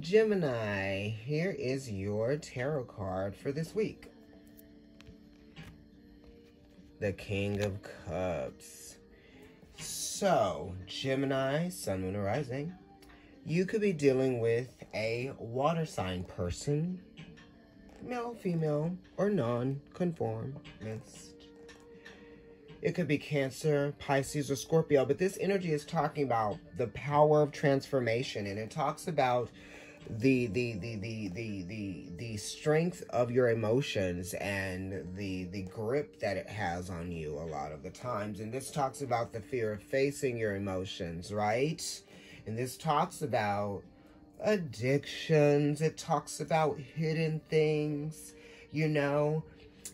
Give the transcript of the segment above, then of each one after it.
Gemini, here is your tarot card for this week. The King of Cups. So, Gemini, Sun, Moon, or Rising, you could be dealing with a water sign person, male, female, or non-conformist. It could be Cancer, Pisces, or Scorpio, but this energy is talking about the power of transformation, and it talks about the strength of your emotions and the grip that it has on you a lot of the times. And this talks about the fear of facing your emotions, right? And this talks about addictions. It talks about hidden things, you know.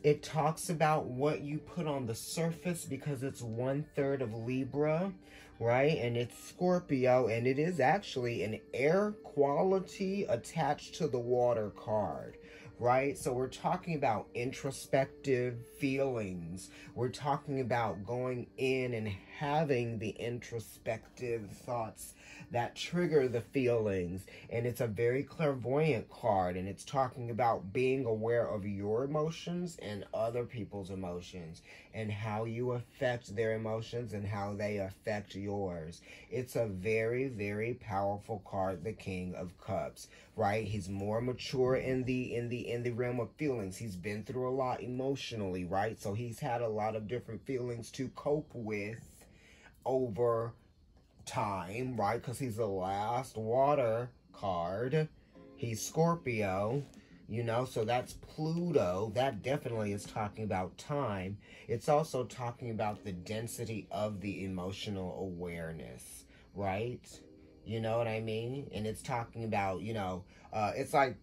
It talks about what you put on the surface, because it's 1/3 of Libra, right? And it's Scorpio, and it is actually an air quality attached to the water card, right? So we're talking about introspective feelings. We're talking about going in and having the introspective thoughts that trigger the feelings. And it's a very clairvoyant card, and it's talking about being aware of your emotions and other people's emotions, and how you affect their emotions and how they affect yours. It's a very, very powerful card, the King of Cups, right? He's more mature in the realm of feelings. He's been through a lot emotionally, right? So he's had a lot of different feelings to cope with over time, right? Because he's the last water card. He's Scorpio, you know, so that's Pluto. That definitely is talking about time. It's also talking about the density of the emotional awareness, right? You know what I mean? And it's talking about, you know, it's like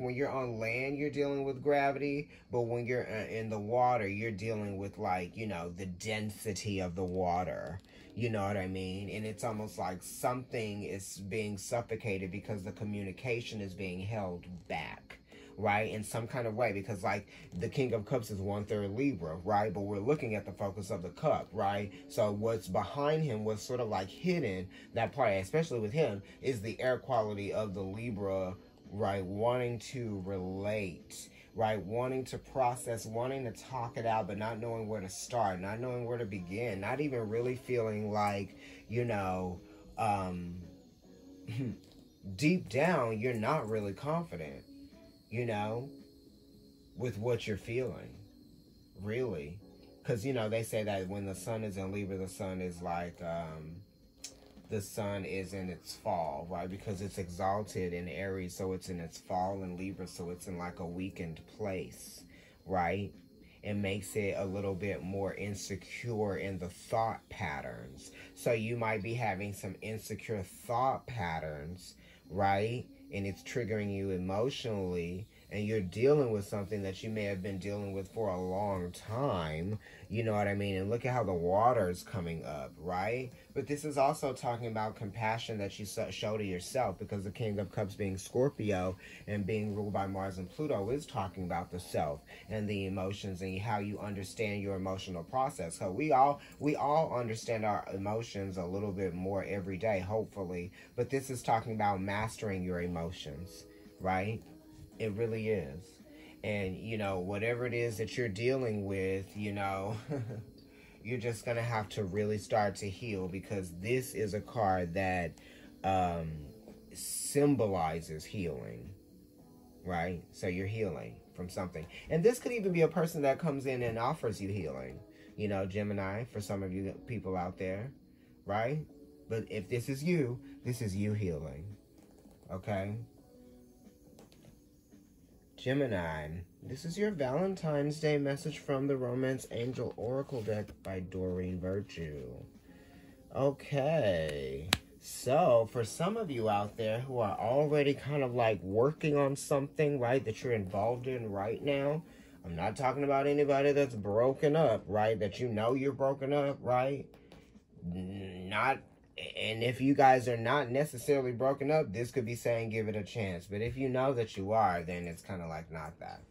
when you're on land, you're dealing with gravity, but when you're in the water, you're dealing with, like, you know, the density of the water. You know what I mean? And it's almost like something is being suffocated because the communication is being held back, right? In some kind of way, because, like, the King of Cups is 1/3 Libra, right? But we're looking at the focus of the cup, right? So what's behind him, what's sort of like hidden, that part, especially with him, is the air quality of the Libra, right? Wanting to relate, right? Wanting to process, wanting to talk it out, but not knowing where to start, not knowing where to begin, not even really feeling like, you know, deep down, you're not really confident, you know, with what you're feeling, really. Because, you know, they say that when the sun is in Libra, the sun is like, the sun is in its fall, right? Because it's exalted in Aries, so it's in its fall in Libra, so it's in like a weakened place, right? It makes it a little bit more insecure in the thought patterns. So you might be having some insecure thought patterns, right? And it's triggering you emotionally, and you're dealing with something that you may have been dealing with for a long time, you know what I mean? And look at how the water is coming up, right? But this is also talking about compassion that you show to yourself, because the King of Cups being Scorpio and being ruled by Mars and Pluto is talking about the self and the emotions and how you understand your emotional process. So we all understand our emotions a little bit more every day, hopefully. But this is talking about mastering your emotions, right? It really is. And, you know, whatever it is that you're dealing with, you know, you're just going to have to really start to heal, because this is a card that symbolizes healing, right? So you're healing from something. And this could even be a person that comes in and offers you healing, you know, Gemini, for some of you people out there, right? But if this is you healing, okay? Gemini, this is your Valentine's Day message from the Romance Angel Oracle deck by Doreen Virtue. Okay, so for some of you out there who are already kind of like working on something, right, that you're involved in right now, I'm not talking about anybody that's broken up, right, that you know you're broken up, right? And if you guys are not necessarily broken up, this could be saying give it a chance. But if you know that you are, then it's kind of like not that.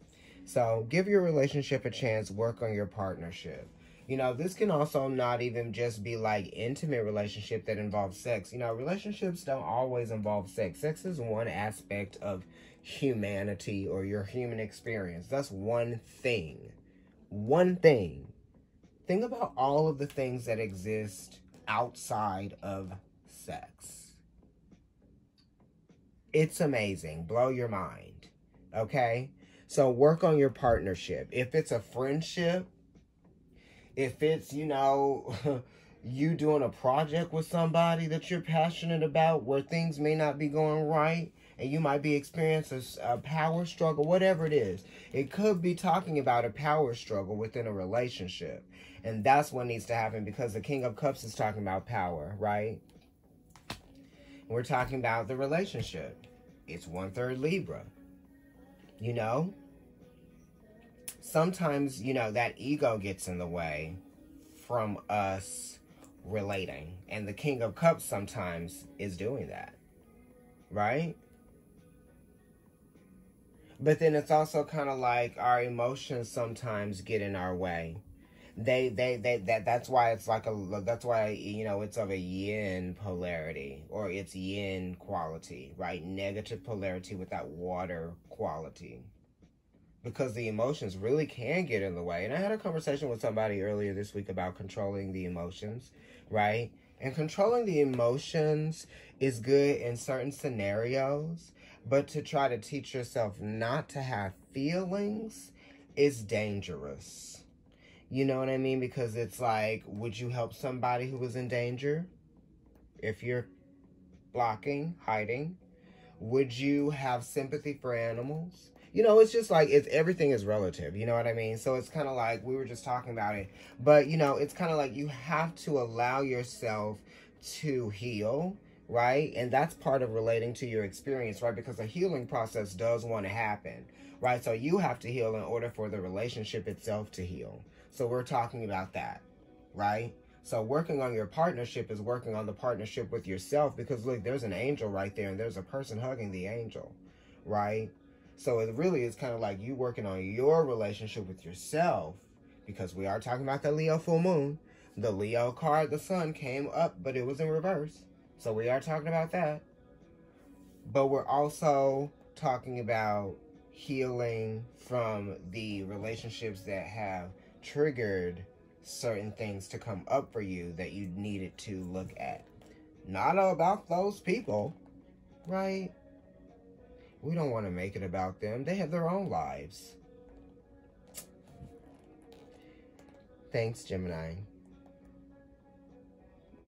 So give your relationship a chance. Work on your partnership. You know, this can also not even just be like intimate relationship that involves sex. You know, relationships don't always involve sex. Sex is one aspect of humanity or your human experience. That's one thing. One thing. Think about all of the things that exist outside of sex. It's amazing. Blow your mind. Okay? So work on your partnership. If it's a friendship, if it's, you know, you doing a project with somebody that you're passionate about where things may not be going right and you might be experiencing a power struggle, whatever it is. It could be talking about a power struggle within a relationship. And that's what needs to happen because the King of Cups is talking about power, right? We're talking about the relationship. It's 1/3 Libra. You know? Sometimes, you know, that ego gets in the way from us relating. And the King of Cups sometimes is doing that. Right? But then it's also kind of like our emotions sometimes get in our way. That's why it's like that's why, you know, it's of a yin polarity or it's yin quality, right? Negative polarity with that water quality. Because the emotions really can get in the way. And I had a conversation with somebody earlier this week about controlling the emotions, right? And controlling the emotions is good in certain scenarios, but to try to teach yourself not to have feelings is dangerous. You know what I mean? Because it's like, would you help somebody who is in danger if you're blocking, hiding? Would you have sympathy for animals? You know, it's just like, everything is relative. You know what I mean? So it's kind of like, we were just talking about it. But, you know, it's kind of like you have to allow yourself to heal, right? And that's part of relating to your experience, right? Because a healing process does want to happen, right? So you have to heal in order for the relationship itself to heal. So we're talking about that, right? So working on your partnership is working on the partnership with yourself because, look, there's an angel right there and there's a person hugging the angel, right? So it really is kind of like you working on your relationship with yourself because we are talking about the Leo full moon. The Leo card, the sun, came up, but it was in reverse. So we are talking about that. But we're also talking about healing from the relationships that have triggered certain things to come up for you that you needed to look at. Not about those people, right? We don't want to make it about them. They have their own lives. Thanks, Gemini.